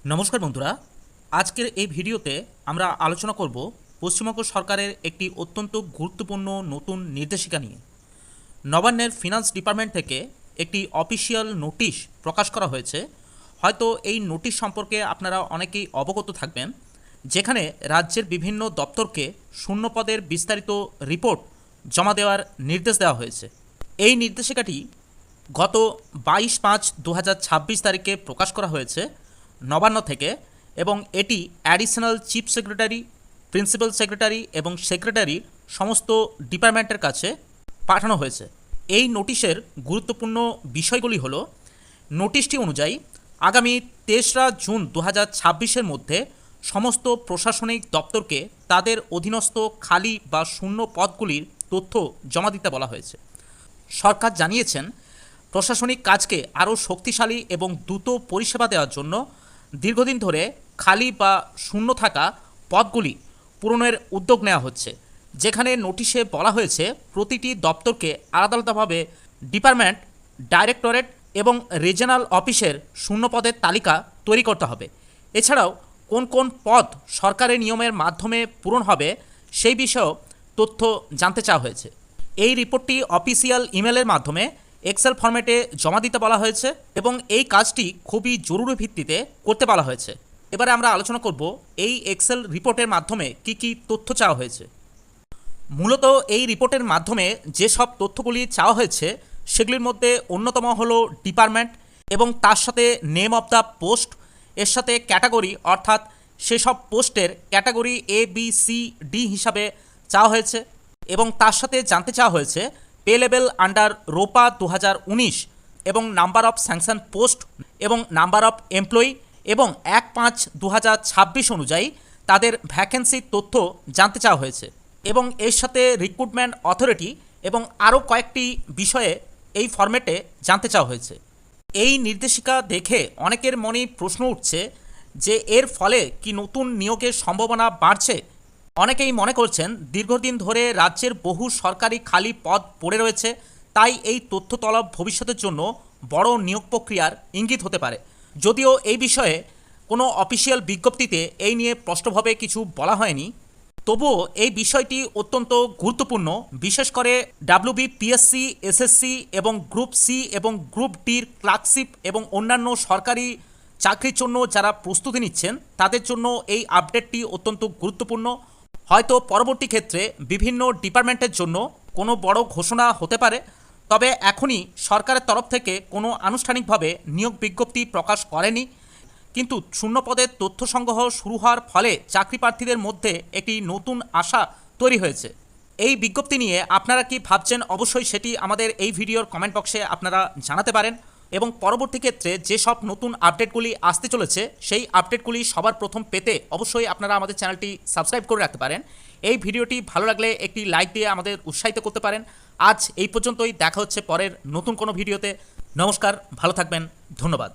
নমস্কার বন্ধুরা, আজকের এই ভিডিওতে আমরা আলোচনা করব পশ্চিমবঙ্গ সরকারের একটি অত্যন্ত গুরুত্বপূর্ণ নতুন নির্দেশিকা নিয়ে। নবান্নের ফিনান্স ডিপার্টমেন্ট থেকে একটি অফিসিয়াল নোটিশ প্রকাশ করা হয়েছে। হয়তো এই নোটিশ সম্পর্কে আপনারা অনেকেই অবগত থাকবেন, যেখানে রাজ্যের বিভিন্ন দপ্তরকে শূন্য পদের বিস্তারিত রিপোর্ট জমা দেওয়ার নির্দেশ দেওয়া হয়েছে। এই নির্দেশিকাটি গত 22/5/2026 তারিখে প্রকাশ করা হয়েছে নবান্ন থেকে, এবং এটি additional chief secretary, principal secretary এবং সেক্রেটারি সমস্ত ডিপার্টমেন্টের কাছে পাঠানো হয়েছে। এই নোটিশের গুরুত্বপূর্ণ বিষয়গুলি হলো, নোটিশটি অনুযায়ী আগামী 3রা জুন 2026-এর মধ্যে সমস্ত প্রশাসনিক দপ্তরকে তাদের অধীনস্থ খালি বা শূন্য পদগুলির তথ্য জমা দিতে বলা হয়েছে। সরকার জানিয়েছেন, প্রশাসনিক কাজকে আরও শক্তিশালী এবং দ্রুত পরিষেবা দেওয়ার জন্য দীর্ঘদিন ধরে খালি বা শূন্য থাকা পদগুলি পূরণের উদ্যোগ নেওয়া হচ্ছে। যেখানে নোটিশে বলা হয়েছে প্রতিটি দপ্তরকে আলাদা আলাদাভাবে ডিপার্টমেন্ট, ডাইরেক্টরেট এবং রিজিওনাল অফিসের শূন্য পদের তালিকা তৈরি করতে হবে। এছাড়াও কোন কোন পদ সরকারের নিয়মের মাধ্যমে পূরণ হবে সেই বিষয়েও তথ্য জানতে চাওয়া হয়েছে। এই রিপোর্টটি অফিসিয়াল ইমেলের মাধ্যমে এক্সেল ফরম্যাটে জমা দিতে বলা হয়েছে এবং এই কাজটি খুবই জরুরি ভিত্তিতে করতে বলা হয়েছে। এবারে আমরা আলোচনা করব এই এক্সেল রিপোর্টের মাধ্যমে কি কি তথ্য চাওয়া হয়েছে। মূলত এই রিপোর্টের মাধ্যমে যেসব তথ্যগুলি চাওয়া হয়েছে সেগুলির মধ্যে অন্যতম হলো ডিপার্টমেন্ট এবং তার সাথে নেম অফ দ্য পোস্ট, এর সাথে ক্যাটাগরি, অর্থাৎ সেসব পোস্টের ক্যাটাগরি ABCD হিসাবে চাওয়া হয়েছে, এবং তার সাথে জানতে চাওয়া হয়েছে পে লেভেল আন্ডার রোপা 2019 এবং নাম্বার অফ স্যাংশন পোস্ট এবং নাম্বার অফ এমপ্লয়ি, এবং 1/5/2026 অনুযায়ী তাদের ভ্যাকেন্সির তথ্য জানতে চাওয়া হয়েছে, এবং এর সাথে রিক্রুটমেন্ট অথরিটি এবং আরও কয়েকটি বিষয়ে এই ফরম্যাটে জানতে চাওয়া হয়েছে। এই নির্দেশিকা দেখে অনেকের মনে প্রশ্ন উঠছে যে এর ফলে কি নতুন নিয়োগের সম্ভাবনা বাড়ছে। অনেকেই মনে করছেন দীর্ঘদিন ধরে রাজ্যের বহু সরকারি খালি পদ পড়ে রয়েছে, তাই এই তথ্য তলব ভবিষ্যতের জন্য বড় নিয়োগ প্রক্রিয়ার ইঙ্গিত হতে পারে। যদিও এই বিষয়ে কোনো অফিসিয়াল বিজ্ঞপ্তিতে এই নিয়ে স্পষ্টভাবে কিছু বলা হয়নি, তবুও এই বিষয়টি অত্যন্ত গুরুত্বপূর্ণ। বিশেষ করে WBPSC, SSC এবং গ্রুপ সি এবং গ্রুপ ডির ক্লার্কশিপ এবং অন্যান্য সরকারি চাকরির জন্য যারা প্রস্তুতি নিচ্ছেন তাদের জন্য এই আপডেটটি অত্যন্ত গুরুত্বপূর্ণ। হয়তো পরবর্তী ক্ষেত্রে বিভিন্ন ডিপার্টমেন্টের জন্য কোনো বড় ঘোষণা হতে পারে, তবে এখনই সরকারের তরফ থেকে কোনো আনুষ্ঠানিকভাবে নিয়োগ বিজ্ঞপ্তি প্রকাশ করেনি। কিন্তু শূন্য পদের তথ্য সংগ্রহ শুরু হওয়ার ফলে চাকরি প্রার্থীদের মধ্যে একটি নতুন আশা তৈরি হয়েছে। এই বিজ্ঞপ্তি নিয়ে আপনারা কি ভাবছেন, অবশ্যই সেটি আমাদের এই ভিডিওর কমেন্ট বক্সে আপনারা জানাতে পারেন, এবং পরবর্তী ক্ষেত্রে যেসব নতুন আপডেটগুলি আসতে চলেছে সেই আপডেটগুলি সবার প্রথম পেতে অবশ্যই আপনারা আমাদের চ্যানেলটি সাবস্ক্রাইব করে রাখতে পারেন। এই ভিডিওটি ভালো লাগলে একটি লাইক দিয়ে আমাদের উৎসাহিত করতে পারেন। আজ এই পর্যন্তই, দেখা হচ্ছে পরের নতুন কোনো ভিডিওতে। নমস্কার, ভালো থাকবেন, ধন্যবাদ।